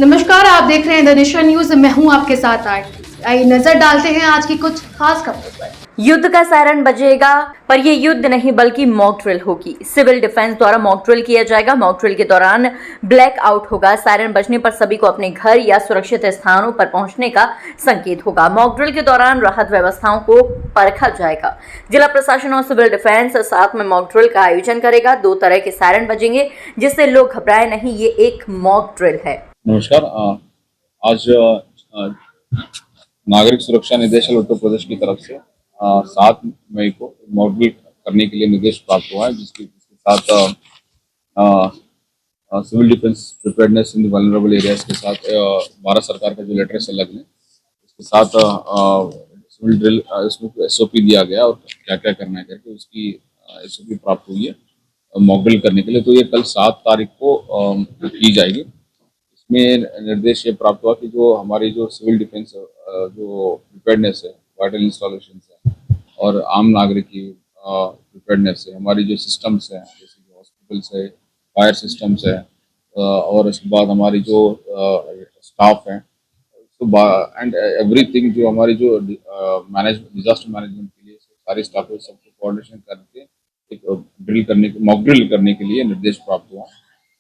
नमस्कार, आप देख रहे हैं द नेशन न्यूज। मैं हूं आपके साथ आइए नजर डालते हैं आज की कुछ खास खबरों पर। युद्ध का सायरन बजेगा, पर यह युद्ध नहीं बल्कि मॉक ड्रिल होगी। सिविल डिफेंस द्वारा मॉक ड्रिल किया जाएगा। मॉक ड्रिल के दौरान ब्लैक आउट होगा। सायरन बजने पर सभी को अपने घर या सुरक्षित स्थानों पर पहुंचने का संकेत होगा। मॉक ड्रिल के दौरान राहत व्यवस्थाओं को परखा जाएगा। जिला प्रशासन और सिविल डिफेंस साथ में मॉक ड्रिल का आयोजन करेगा। 2 तरह के सायरन बजेंगे जिससे लोग घबराए नहीं। ये एक मॉक ड्रिल है। नमस्कार। आज नागरिक सुरक्षा निदेशालय उत्तर प्रदेश की तरफ से 7 मई को मॉक ड्रिल करने के लिए निर्देश प्राप्त हुआ है, जिसके साथ सिविल डिफेंस प्रिपेयर्डनेस इन वल्नरेबल एरियाज के साथ भारत सरकार का जो लेटर से लग लें उसके साथ सिविल ड्रिल इसमें SOP दिया गया और क्या क्या करना है करके उसकी SOP प्राप्त हुई है मॉक ड्रिल करने के लिए। तो ये कल 7 तारीख को की जाएगी। में निर्देश ये प्राप्त हुआ कि जो हमारी जो सिविल डिफेंस जो प्रिपेयर्डनेस है, वाइटल इंस्टॉलेशन है और आम नागरिक की प्रिपेयर्डनेस है, हमारी जो सिस्टम्स हैं जैसे कि हॉस्पिटल्स है, फायर सिस्टम्स है और उसके बाद हमारी जो स्टाफ है एंड एवरीथिंग जो हमारी जो डिजास्टर मैनेजमेंट के लिए सारे स्टाफ है सबको कोऑर्डिनेशन करके एक ड्रिल करने के मॉक ड्रिल करने के लिए निर्देश प्राप्त हुआ।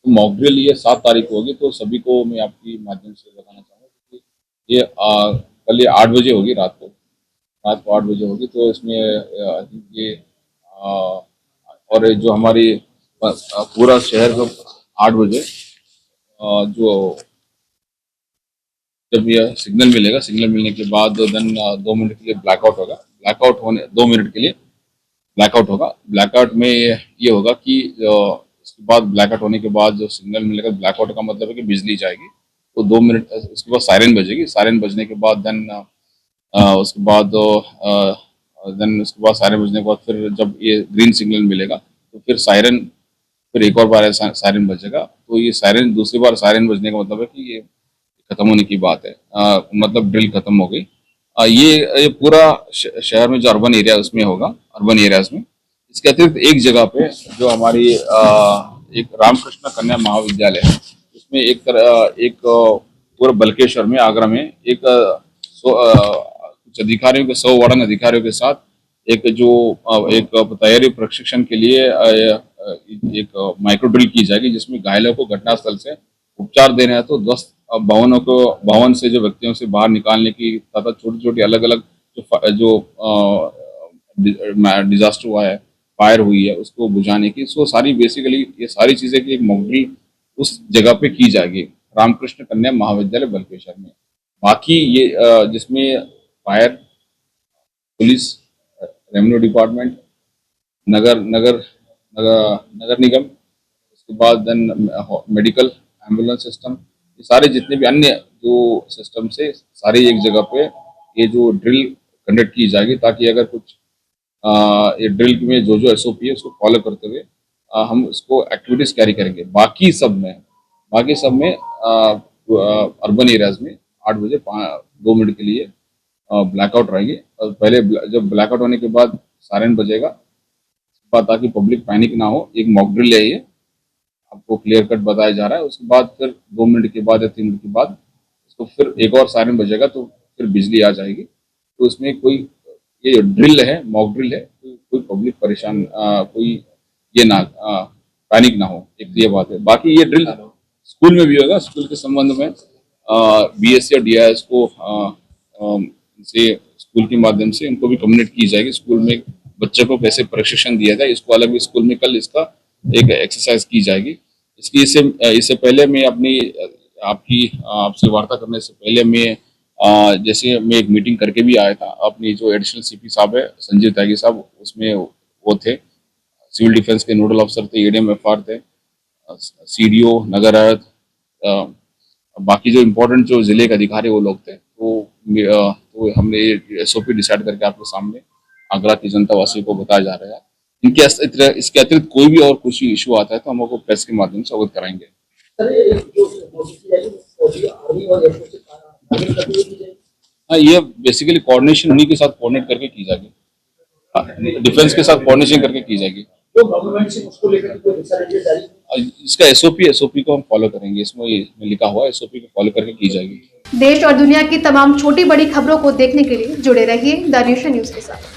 तो मॉक ड्रिल ये 7 तारीख को होगी। तो सभी को मैं आपकी माध्यम से बताना चाहूँगा कि ये कल ये 8 बजे होगी, रात को 8 बजे होगी। तो इसमें ये और जो हमारी पूरा शहर को 8 बजे जो जब ये सिग्नल मिलेगा, सिग्नल मिलने के बाद देन 2 मिनट के लिए ब्लैकआउट होगा। ब्लैकआउट होने 2 मिनट के लिए ब्लैकआउट होगा। ब्लैकआउट में ये होगा कि उसके बाद ब्लैकआउट होने के बाद जो सिग्नल मिलेगा, ब्लैकआउट का मतलब है कि बिजली जाएगी। तो 2 मिनट उसके बाद सायरन बजेगी। सायरन बजने के बाद देन उसके बाद सायरन बजने के बाद फिर जब ये ग्रीन सिग्नल मिलेगा तो फिर सायरन फिर एक और बार सायरन बजेगा। तो ये सायरन दूसरी बार सायरन बजने का मतलब है कि ये खत्म होने की बात है, मतलब ड्रिल खत्म हो गई। ये पूरा शहर में जो अर्बन एरिया उसमें होगा, अर्बन एरियाज में। इसके अतिरिक्त एक जगह पे जो हमारी एक रामकृष्ण कन्या महाविद्यालय है, उसमें एक पूरा बलकेश्वर में, आगरा में एक कुछ अधिकारियों के 100 वार्डन अधिकारियों के साथ एक तैयारी प्रशिक्षण के लिए एक माइक्रो ड्रिल की जाएगी, जिसमें घायलों को घटनास्थल से उपचार देना है। तो 10 भवन से जो व्यक्तियों से बाहर निकालने की तथा छोटी छोटी अलग अलग जो डिजास्टर हुआ है, फायर हुई है, उसको बुझाने की, सो सारी बेसिकली ये सारी चीजें की एक मॉक ड्रिल उस जगह पे की जाएगी, रामकृष्ण कन्या महाविद्यालय बलकेश्वर में। बाकी ये जिसमें फायर, पुलिस, रेवेन्यू डिपार्टमेंट, नगर निगम, उसके बाद देन मेडिकल एम्बुलेंस सिस्टम, ये सारे जितने भी अन्य जो सिस्टम से सारे एक जगह पे ये जो ड्रिल कंडक्ट की जाएगी, ताकि अगर कुछ ये ड्रिल में जो SOP है उसको फॉलो करते हुए हम उसको एक्टिविटीज कैरी करेंगे। बाकी सब में अर्बन एरियाज में 8 बजे 2 मिनट के लिए ब्लैकआउट रहेंगे। और पहले जब ब्लैकआउट होने के बाद सायरन बजेगा, ताकि पब्लिक पैनिक ना हो। एक मॉक ड्रिल है, ये आपको क्लियर कट बताया जा रहा है। उसके बाद फिर 2 मिनट के बाद या 3 मिनट के बाद उसको फिर एक और सायरन बजेगा, तो फिर बिजली आ जाएगी। तो इसमें कोई ये ड्रिल है, मॉक ड्रिल है, कोई पब्लिक परेशान कोई ये ना पैनिक ना हो, एक ये बात है। बाकी ये ड्रिल स्कूल में भी होगा। स्कूल के संबंध में BSc और DIS को से स्कूल के माध्यम से उनको भी कम्युनिकेट की जाएगी। स्कूल में बच्चे को कैसे प्रशिक्षण दिया जाए, इसको अलग भी स्कूल में कल इसका एक एक्सरसाइज की जाएगी। इससे पहले मैं आपसे वार्ता करने से पहले मैं जैसे मैं एक मीटिंग करके भी आया था। अपनी जो एडिशनल CP साहब है, संजीव त्यागी साहब, उसमें वो थे, सिविल डिफेंस के नोडल अफसर थे, ADM FR थे, CDO नगर आयुक्त, बाकी जो इम्पोर्टेंट जो जिले के अधिकारी वो लोग थे। तो हमने SOP डिसाइड करके आपके सामने आगरा की जनता वासियों को बताया जा रहा है। इसके अतिरिक्त कोई भी और कुछ इशू आता है तो हम आपको प्रेस के माध्यम से अवगत कराएंगे। हाँ, ये बेसिकली कोऑर्डिनेशन उन्हीं के साथ कोऑर्डिनेट करके की जाएगी, डिफेंस के साथ कोऑर्डिनेशन करके की जाएगी। तो गवर्नमेंट से उसको लेकर कोई दिशा निर्देश जारी इसका एसओपी को हम फॉलो करेंगे, इसमें लिखा हुआ है, एसओपी को फॉलो करके की जाएगी। देश और दुनिया की तमाम छोटी बड़ी खबरों को देखने के लिए जुड़े रहिए द नेशन न्यूज के साथ।